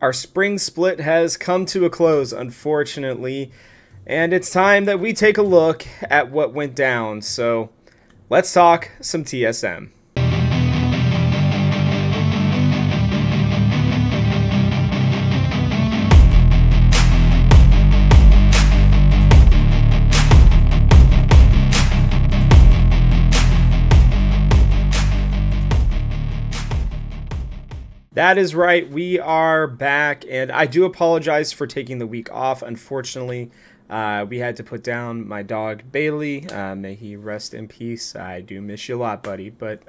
Our spring split has come to a close, unfortunately, and it's time that we take a look at what went down. So let's talk some TSM. That is right, we are back, and I do apologize for taking the week off. Unfortunately, we had to put down my dog, Bailey. May he rest in peace. I do miss you a lot, buddy. But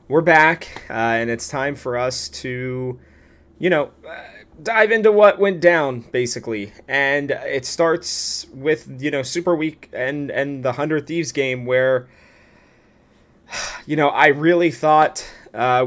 we're back, and it's time for us to, dive into what went down, basically. And it starts with, Super Week and the 100 Thieves game where, I really thought...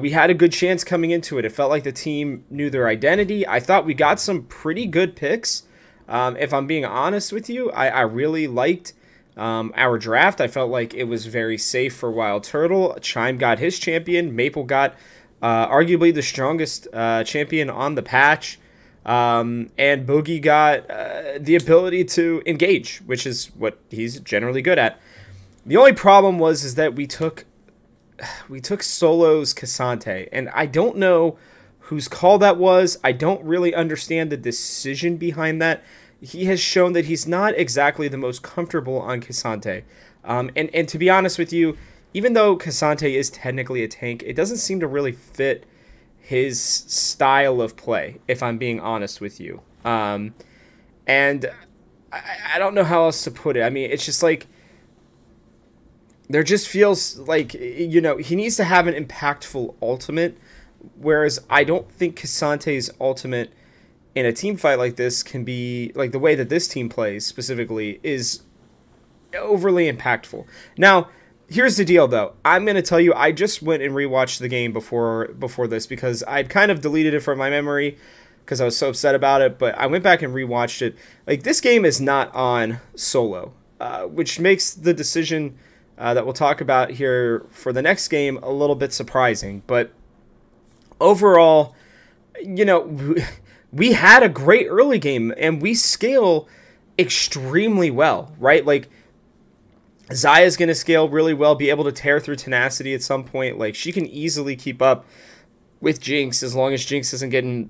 we had a good chance coming into it. It felt like the team knew their identity. I thought we got some pretty good picks. If I'm being honest with you, I really liked our draft. I felt like it was very safe for Wild Turtle. Chime got his champion. Maple got arguably the strongest champion on the patch. And Boogie got the ability to engage, which is what he's generally good at. The only problem is that we took Solo's Cassante, and I don't know whose call that was. I don't really understand the decision behind that. He has shown that he's not exactly the most comfortable on Cassante. And to be honest with you, even though Cassante is technically a tank, it doesn't seem to really fit his style of play, if I'm being honest with you. And I don't know how else to put it. I mean, it's just like, there just feels like, he needs to have an impactful ultimate, whereas I don't think Cassante's ultimate in a team fight like this can be, like the way that this team plays specifically, is overly impactful. Now, here's the deal, though. I'm going to tell you, I just went and rewatched the game before this because I'd kind of deleted it from my memory because I was so upset about it, but I went back and rewatched it. Like, this game is not on Solo, which makes the decision... that we'll talk about here for the next game a little bit surprising. But overall, we had a great early game, and we scale extremely well, right? Like, Zaya's going to scale really well, be able to tear through Tenacity at some point. Like, she can easily keep up with Jinx as long as Jinx isn't getting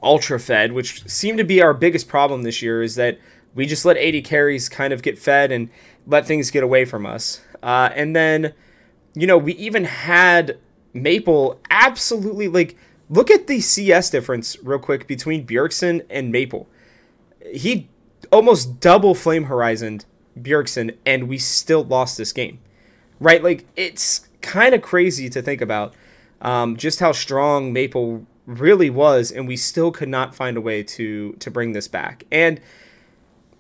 ultra fed, which seemed to be our biggest problem this year, is that we just let AD carries kind of get fed and let things get away from us. And then, we even had Maple absolutely, like, look at the CS difference real quick between Bjergsen and Maple. He almost double Flame Horizoned Bjergsen, and we still lost this game, right? Like, it's kind of crazy to think about just how strong Maple really was, and we still could not find a way to bring this back. And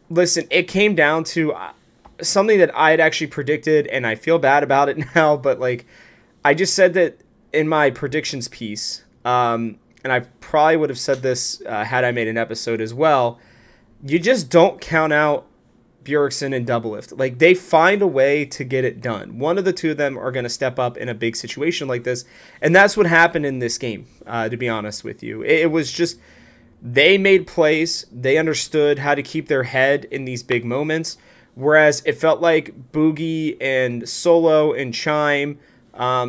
listen, it came down to something that I had actually predicted, and I feel bad about it now, but like, I just said that in my predictions piece, and I probably would have said this had I made an episode as well. You just don't count out Bjergsen and Doublelift. Like, they find a way to get it done. One of the two of them are going to step up in a big situation like this, and that's what happened in this game, to be honest with you. It was just, they made plays, they understood how to keep their head in these big moments, whereas it felt like Boogie and Solo and Chime,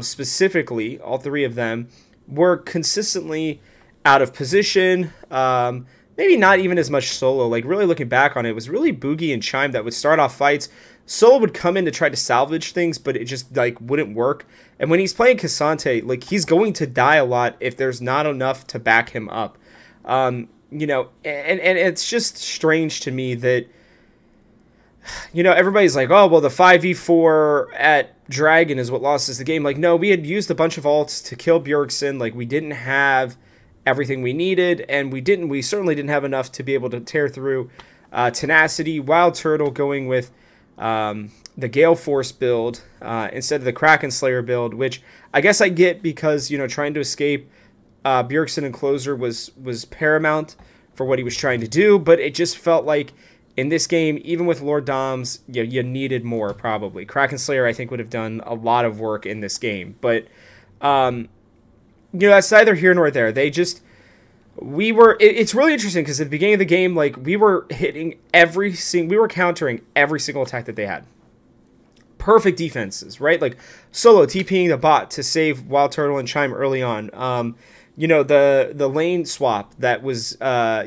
specifically, all three of them, were consistently out of position. Maybe not even as much Solo. Like, really looking back on it, it was really Boogie and Chime that would start off fights. Solo would come in to try to salvage things, but it just, like, wouldn't work. And when he's playing Cassante, like, he's going to die a lot if there's not enough to back him up. And it's just strange to me that, everybody's like, oh, well, the 5v4 at Dragon is what lost us the game. Like, no, we had used a bunch of ults to kill Bjergsen. Like, we didn't have everything we needed, and we certainly didn't have enough to be able to tear through Tenacity. Wild Turtle going with the Gale Force build instead of the Kraken Slayer build, which I guess I get because, trying to escape Bjergsen and Closer was paramount for what he was trying to do, but it just felt like in this game, even with Lord Doms, you needed more, probably. Kraken Slayer, I think, would have done a lot of work in this game. But, that's neither here nor there. They just, It's really interesting because at the beginning of the game, like, we were we were countering every single attack that they had. Perfect defenses, right? Like, Solo TPing the bot to save Wild Turtle and Chime early on. The lane swap that was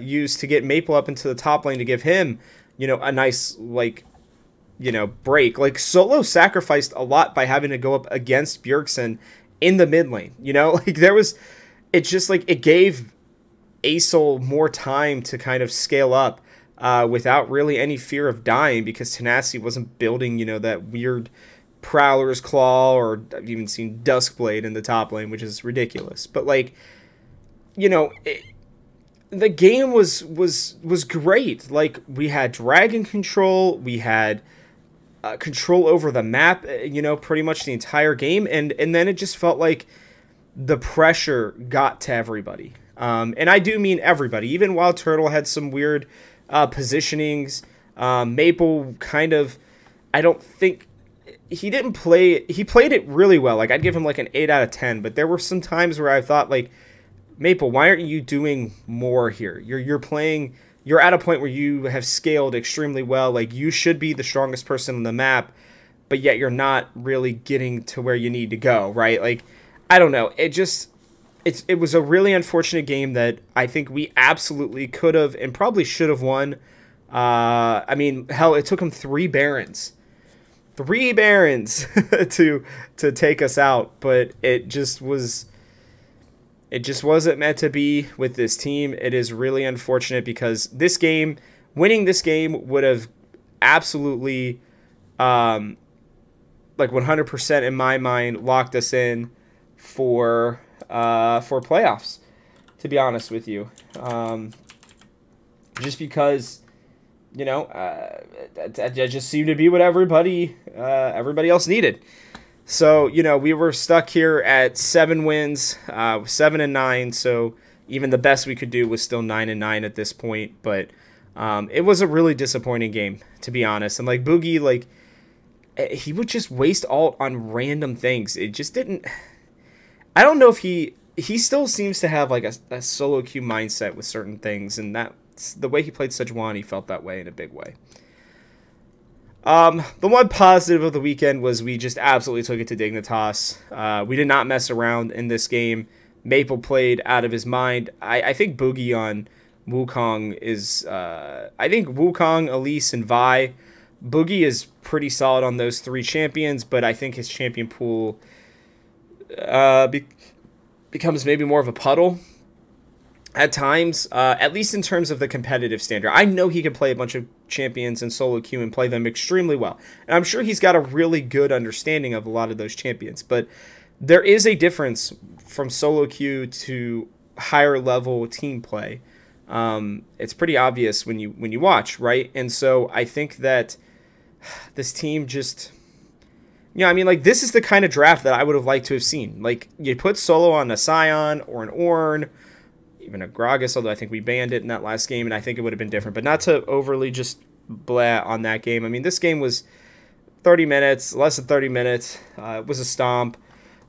used to get Maple up into the top lane to give him, a nice, like, break. Like, Solo sacrificed a lot by having to go up against Bjergsen in the mid lane. Like, it's just like it gave Asol more time to kind of scale up without really any fear of dying, because Tenacity wasn't building, that weird Prowler's Claw, or I've even seen Duskblade in the top lane, which is ridiculous. But, like, the game was great. Like, we had dragon control, we had control over the map, pretty much the entire game, and then it just felt like the pressure got to everybody. And I do mean everybody. Even Wild Turtle had some weird positionings. Maple kind of, I don't think, he played it really well. Like, I'd give him like an 8 out of 10, but there were some times where I thought, like, Maple, why aren't you doing more here? You're at a point where you have scaled extremely well. Like, you should be the strongest person on the map, but yet you're not really getting to where you need to go, right? Like, I don't know. It was a really unfortunate game that I think we absolutely could have and probably should have won. I mean, hell, it took him 3 Barons. 3 Barons to take us out, but it just wasn't meant to be with this team. It is really unfortunate because winning this game would have absolutely, like, 100% in my mind, locked us in for playoffs, to be honest with you. Just because, that just seemed to be what everybody else needed. So, we were stuck here at 7 wins, 7-9. So even the best we could do was still 9-9 at this point. But it was a really disappointing game, to be honest. And, like, Boogie, like, he would just waste ult on random things. It just didn't. I don't know if he still seems to have, like, a solo queue mindset with certain things, and that's the way he played Sejuani. He felt that way in a big way. The one positive of the weekend was we just absolutely took it to Dignitas. We did not mess around in this game. Maple played out of his mind. I think Boogie on Wukong is, I think Wukong, Elise, and Vi. Boogie is pretty solid on those 3 champions, but I think his champion pool becomes maybe more of a puddle at times, at least in terms of the competitive standard. I know he can play a bunch of champions in solo queue and play them extremely well, and I'm sure he's got a really good understanding of a lot of those champions, but there is a difference from solo queue to higher level team play. It's pretty obvious when you watch, right? And so I think that this team just, I mean, like, this is the kind of draft that I would have liked to have seen. Like, you put Solo on a Scion or an Ornn, even a Gragas, although I think we banned it in that last game, and I think it would have been different. But not to overly just blah on that game. I mean, this game was 30 minutes, less than 30 minutes. It was a stomp.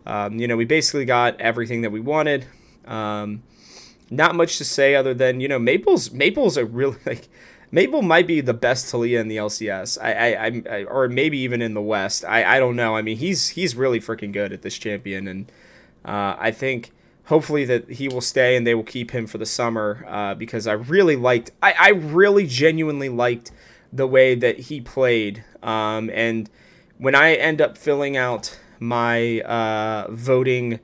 We basically got everything that we wanted. Not much to say other than, Maple's a really, like, Maple might be the best Talia in the LCS. I or maybe even in the West. I don't know. I mean, he's really freaking good at this champion, and I think hopefully that he will stay and they will keep him for the summer, because I really genuinely liked the way that he played. And when I end up filling out my voting,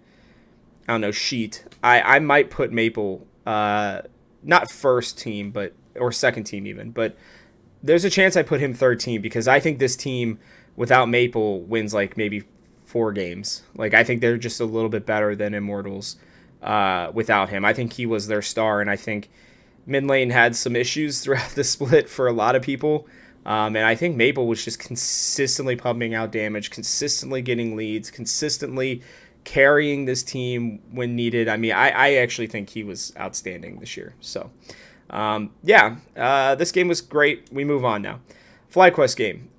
I don't know, sheet, I might put Maple not first team, or second team even, but there's a chance I put him third team, because I think this team without Maple wins like maybe 4 games. Like, I think they're just a little bit better than Immortals without him. I think he was their star, and I think mid lane had some issues throughout the split for a lot of people. And I think Maple was just consistently pumping out damage, consistently getting leads, consistently carrying this team when needed. I mean, I actually think he was outstanding this year. So, this game was great. We move on now. FlyQuest game.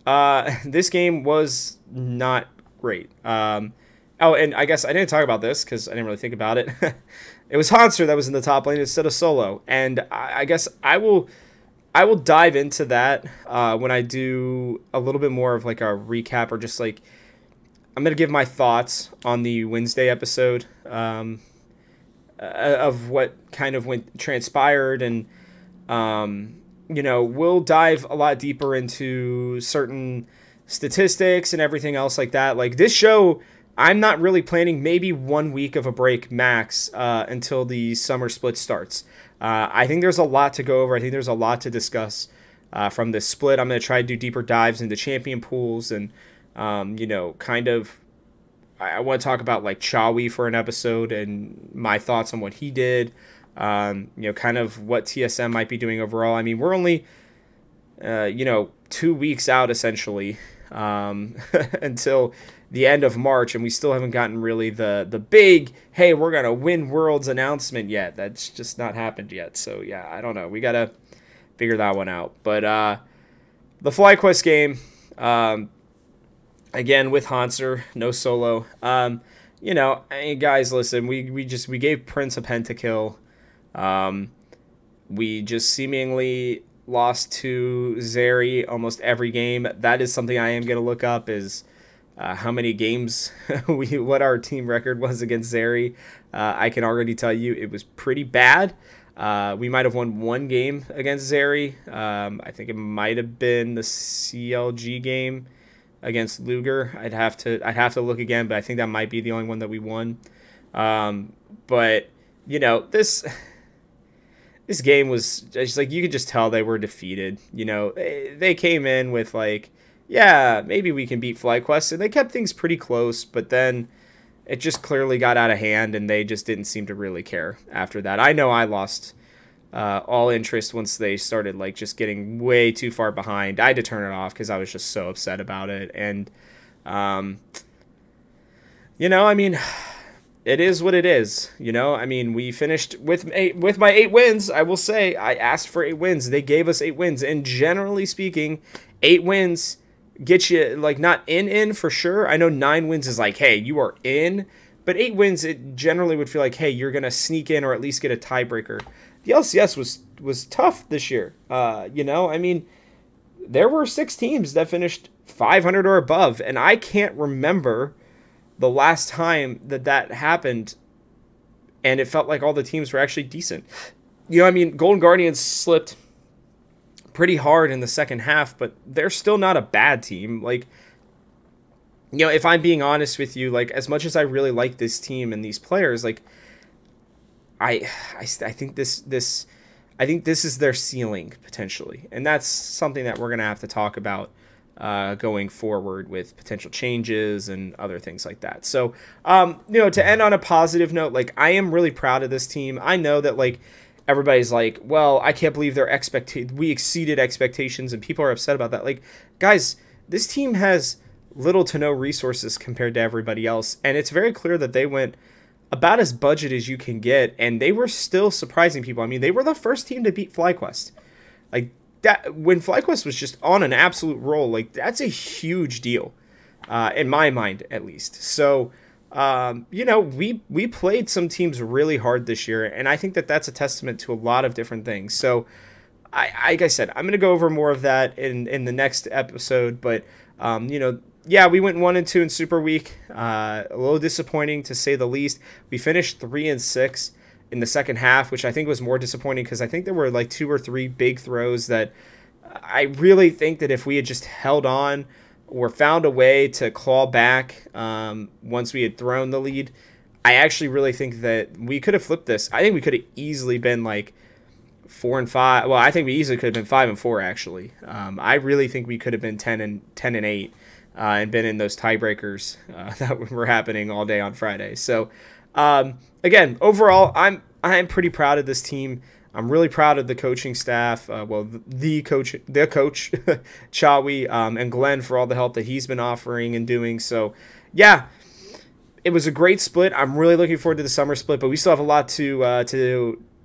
This game was not great. Oh, and I guess I didn't talk about this because I didn't really think about it. it was Hanser that was in the top lane instead of Solo. And I guess I will dive into that when I do a little bit more of like a recap, or just like I'm going to give my thoughts on the Wednesday episode of what kind of transpired. And, we'll dive a lot deeper into certain statistics and everything else like that. Like this show, I'm not really planning maybe 1 week of a break max until the summer split starts. I think there's a lot to go over. I think there's a lot to discuss from this split. I'm going to try to do deeper dives into champion pools and, kind of, I want to talk about like Chawi for an episode and my thoughts on what he did, kind of what TSM might be doing overall. I mean, we're only, 2 weeks out essentially until the end of March, and we still haven't gotten really the big, hey, we're going to win Worlds announcement yet. That's just not happened yet. So, yeah, I don't know. We got to figure that one out. But the FlyQuest game, again, with Hanser, no Solo. Guys, listen, we gave Prince a pentakill. We just seemingly lost to Zeri almost every game. That is something I am going to look up, is how many games what our team record was against Zeri. I can already tell you it was pretty bad. We might have won one game against Zeri. I think it might have been the CLG game against Luger. I'd have to look again, but I think that might be the only one that we won. But this game was just like, you could just tell they were defeated. They came in with like, yeah, maybe we can beat FlyQuest, and they kept things pretty close, but then it just clearly got out of hand, and they just didn't seem to really care after that. I know I lost all interest once they started like just getting way too far behind. I had to turn it off because I was just so upset about it. And I mean, it is what it is. I mean, we finished with my 8 wins. I will say I asked for 8 wins. They gave us 8 wins, and generally speaking, 8 wins get you like not in for sure. I know 9 wins is like, hey, you are in, but 8 wins, it generally would feel like, hey, you're gonna sneak in or at least get a tiebreaker. The LCS was tough this year. I mean, there were 6 teams that finished 500 or above, and I can't remember the last time that happened, and it felt like all the teams were actually decent. I mean, Golden Guardians slipped pretty hard in the second half, but they're still not a bad team. Like, if I'm being honest with you, like, as much as I really like this team and these players, like, I think this is their ceiling potentially, and that's something that we're gonna have to talk about going forward with potential changes and other things like that. So, to end on a positive note, like, I am really proud of this team. I know that like everybody's like, well, I can't believe we exceeded expectations, and people are upset about that. Like, guys, this team has little to no resources compared to everybody else, and it's very clear that they went about as budget as you can get, and they were still surprising people. I mean, they were the first team to beat FlyQuest. Like, that, when FlyQuest was just on an absolute roll, like, that's a huge deal, in my mind at least. So, we played some teams really hard this year, and I think that that's a testament to a lot of different things. So, like I said, I'm going to go over more of that in the next episode, but, yeah, we went 1-2 in Super Week. A little disappointing to say the least. We finished 3-6 in the second half, which I think was more disappointing because I think there were like 2 or 3 big throws that I really think that if we had just held on or found a way to claw back once we had thrown the lead, I actually really think that we could have flipped this. I think we could have easily been like 4-5. Well, I think we easily could have been 5-4 actually. I really think we could have been 10-8. And been in those tiebreakers that were happening all day on Friday. So, again, overall, I'm pretty proud of this team. I'm really proud of the coaching staff. The coach, Chawi, and Glenn for all the help that he's been offering and doing. So, yeah, it was a great split. I'm really looking forward to the summer split, but we still have a lot to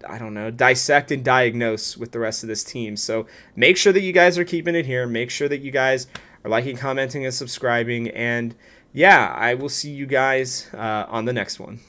I don't know, dissect and diagnose with the rest of this team. So make sure that you guys are keeping it here. Make sure that you guys are liking, commenting, and subscribing. And yeah, I will see you guys on the next one.